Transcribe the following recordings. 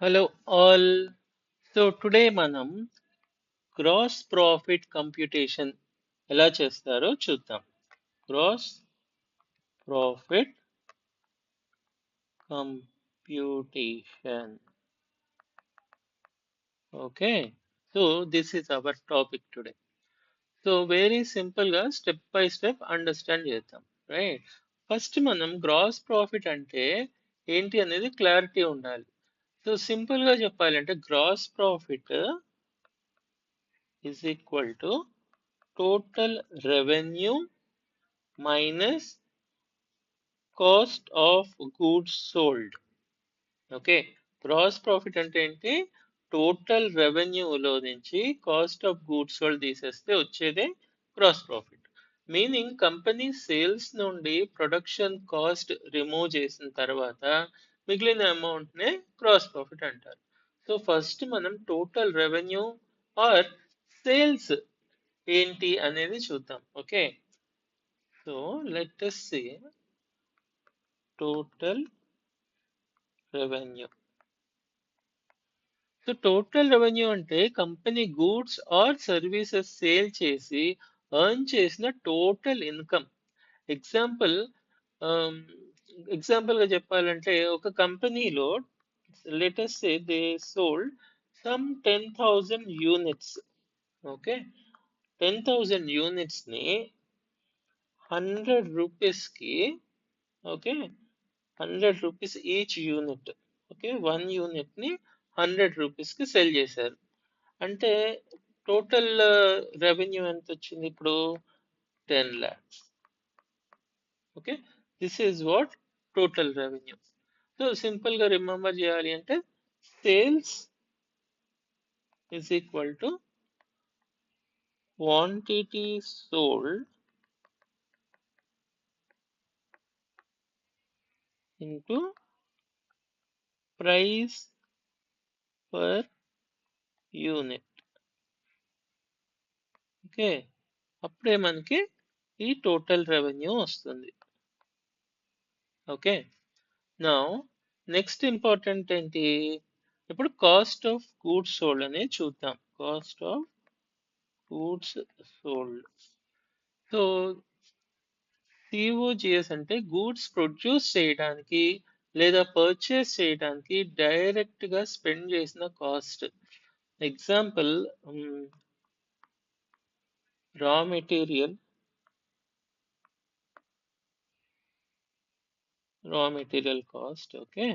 Hello all. So today మనం gross profit computation ఎలా చేస్తారో చూద్దాం. Gross profit computation. Okay, so this is our topic today. So very simple గా step by step understand చేద్దాం. Right, first మనం gross profit అంటే ఏంటి అనేది క్లారిటీ ఉండాలి. సో సింపుల్ గా చెప్పాలంటే gross profit is equal to total revenue minus cost of goods sold. Okay, gross profit అంటే ఏంటి? టోటల్ రెవెన్యూలో నుంచి కాస్ట్ ఆఫ్ గూడ్స్ సోల్డ్ తీసేస్తే వచ్చేదే gross profit. Meaning company sales నుండి ప్రొడక్షన్ కాస్ట్ రిమూవ్ చేసిన తర్వాత మిగిలిన అమౌంట్ నే గ్రాస్ ప్రాఫిట్ అంటారు. సో ఫస్ట్ మనం టోటల్ రెవెన్యూ ఆర్ సేల్స్ ఏంటి అనేది చూద్దాం. Okay, so let us see total revenue. So total revenue అంటే company goods or services sale చేసి ఎర్న్ చేసిన టోటల్ ఇన్కమ్. ఎగ్జాంపుల్ ఎగ్జాంపుల్ గా చెప్పాలంటే ఒక కంపెనీలో let us say they sold some 10,000 units. Okay, 10,000 units ని 100 రూపీస్ కి, okay, 100 rupees each unit. Okay, one unit ని 100 రూపీస్ కి సెల్ చేశారు. అంటే టోటల్ రెవెన్యూ ఎంత వచ్చింది ఇప్పుడు? 10 lakhs. Okay, this is what total revenue. So simple గా రిమెంబర్ చేయాలి అంటే sales is equal to quantity sold into price per unit. Okay, అప్పుడే మనకి ఈ టోటల్ రెవెన్యూ వస్తుంది. ఓకే, నౌ నెక్స్ట్ ఇంపార్టెంట్ ఏంటి? ఇప్పుడు కాస్ట్ ఆఫ్ గూడ్స్ సోల్డ్ అనేది చూద్దాం. Cost of goods sold. So COGS అంటే గూడ్స్ ప్రొడ్యూస్ చేయడానికి లేదా పర్చేస్ చేయడానికి డైరెక్ట్ గా స్పెండ్ చేసిన cost. Example, raw material, cost. Okay,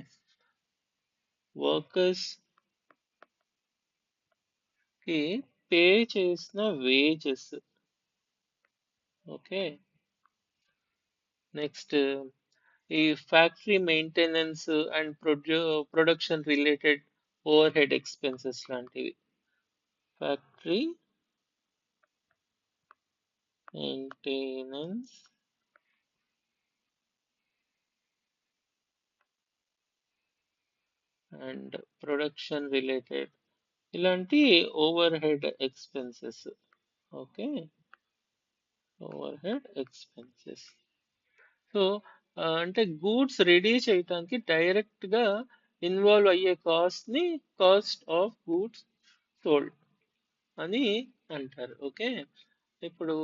workers కి పే చేసిన వేజెస్. ఓకే, నెక్స్ట్ ఈ factory maintenance and production related overhead expenses లాంటివి. Factory maintenance and production related ఇలాంటి overhead expenses. Okay, overhead expenses. So అంటే goods ready చేయడానికి direct గా involve అయ్యే cost ని కాస్ట్ ఆఫ్ గూడ్స్ సోల్డ్ అని అంటారు. ఓకే, ఇప్పుడు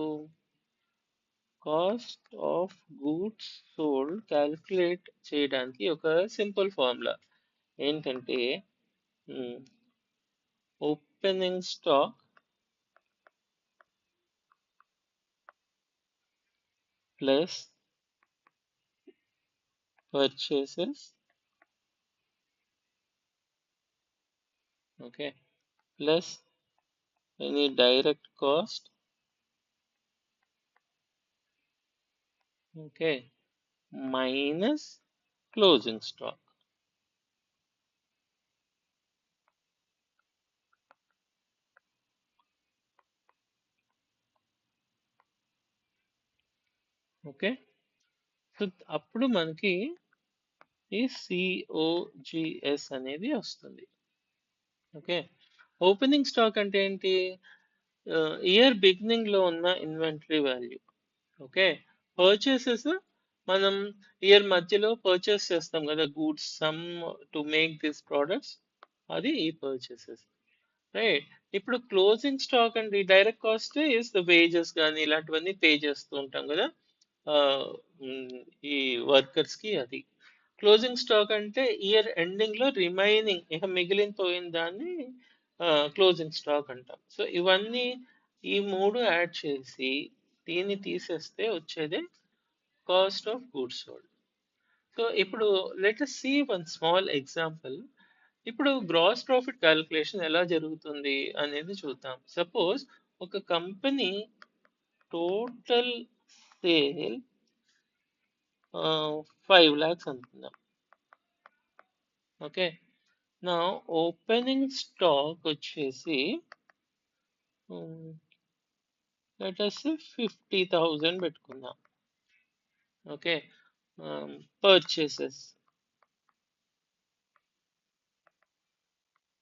cost of goods sold calculate చేయడానికి ఒక సింపుల్ ఫార్ములా ఏంటంటే opening stock plus purchases, okay, plus any direct cost, okay, minus closing stock. Okay, so అప్పుడు మనకి ఈ సిఓజిఎస్ అనేది వస్తుంది. ఓకే, ఓపెనింగ్ స్టాక్ అంటే ఏంటి? ఇయర్ బిగినింగ్ లో ఉన్న ఇన్వెంటరీ వాల్యూ. ఓకే, పర్చేసెస్ మనం ఇయర్ మధ్యలో పర్చేస్ చేస్తాం కదా goods, some to make this products. అది ఈ పర్చేసెస్. రైట్. ఇప్పుడు క్లోజింగ్ స్టాక్ అండి direct cost is the wages కానీ ఇలాంటివన్నీ పే చేస్తూ ఉంటాం కదా. ఆ, ఉమ్, ఈ వర్కర్స్ కి అది. క్లోజింగ్ స్టాక్ అంటే ఇయర్ ఎండింగ్ లో రిమైనింగ్ ఇక మిగిలిపోయిన దాన్ని క్లోజింగ్ స్టాక్ అంటాం. సో ఇవన్నీ ఈ మూడు యాడ్ చేసి దీన్ని తీసేస్తే వచ్చేదే cost of goods sold. So ఇప్పుడు let us see one small example. ఇప్పుడు గ్రాస్ ప్రాఫిట్ క్యాలిక్యులేషన్ ఎలా జరుగుతుంది అనేది చూద్దాం. సపోజ్ ఒక కంపెనీ టోటల్ సేల్ 5 lakhs అనుకుందాం. ఓకే. నా ఓపెనింగ్ స్టాక్ వచ్చేసి లెట్ us 50,000 పెట్టుకుందాం. ఓకే. పర్చేసెస్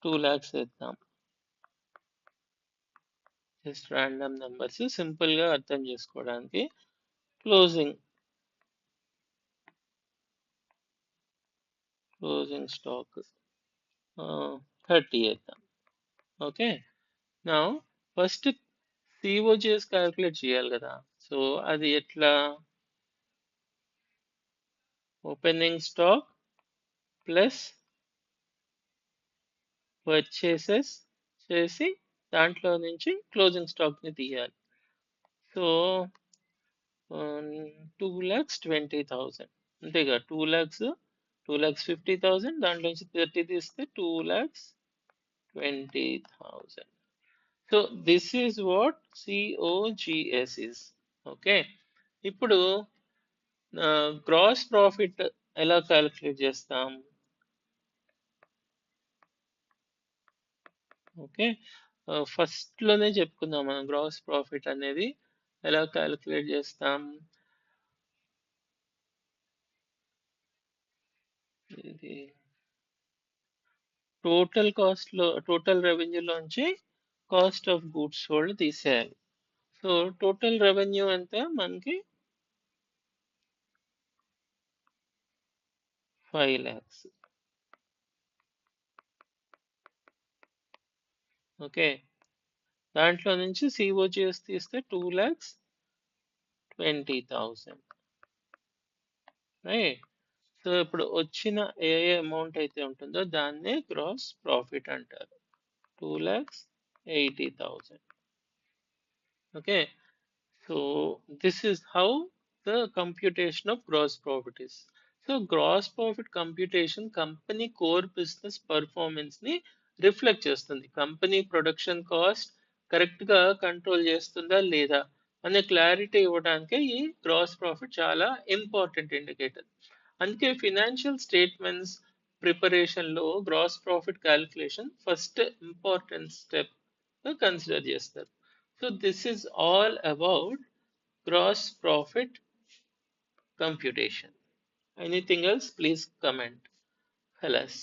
2 lakhs వేద్దాం. జస్ట్ ర్యాండమ్ నెంబర్స్ సింపుల్ గా అర్థం చేసుకోవడానికి. క్లోజింగ్ క్లోజింగ్ స్టాక్ 30 వేద్దాం. ఓకే. నా ఫస్ట్ సిఓజిఎస్ క్యాలిక్యులేట్ చేయాలి కదా. సో అది ఎట్లా? ఓపెనింగ్ స్టాక్ ప్లస్ పర్చేసెస్ చేసి దాంట్లో నుంచి క్లోజింగ్ స్టాక్ ని తీయాలి. సో 2,20,000 అంతేగా. 2,50,000 దాంట్లో నుంచి 30 తీస్తే 2,20,000. So this is what COGS is. Okay. ఇప్పుడు గ్రాస్ ప్రాఫిట్ ఎలా క్యాలిక్యులేట్ చేస్తాం? ఓకే. ఫస్ట్ లోనే చెప్పుకుందాం మనం గ్రాస్ ప్రాఫిట్ అనేది ఎలా క్యాలిక్యులేట్ చేస్తాం. ఇది టోటల్ కాస్ట్ లో టోటల్ రెవెన్యూలోంచి కాస్ట్ ఆఫ్ గూడ్స్ సోల్డ్ తీసేయాలి. సో టోటల్ రెవెన్యూ ఎంత మనకి? 5 lakhs. ఓకే. దాంట్లో నుంచి సిఓజిఎస్ తీస్తే 2,20,000. రైట్. సో ఇప్పుడు వచ్చిన ఏ అమౌంట్ అయితే ఉంటుందో దాన్నే గ్రాస్ ప్రాఫిట్ అంటారు. 2,80,000. Okay. So this is how the computation of gross profit is. So gross profit computation company core business performance ని రిఫ్లెక్ట్ చేస్తుంది. కంపెనీ ప్రొడక్షన్ కాస్ట్ కరెక్ట్ గా కంట్రోల్ చేస్తుందా లేదా అనే క్లారిటీ ఇవ్వడానికి ఈ గ్రాస్ ప్రాఫిట్ చాలా ఇంపార్టెంట్ ఇండికేటర్. అందుకే ఫినాన్షియల్ స్టేట్మెంట్స్ ప్రిపరేషన్ లో gross profit calculation first important step consider చేస్తారు. So this is all about gross profit computation. Anything else? Please comment. Hellas.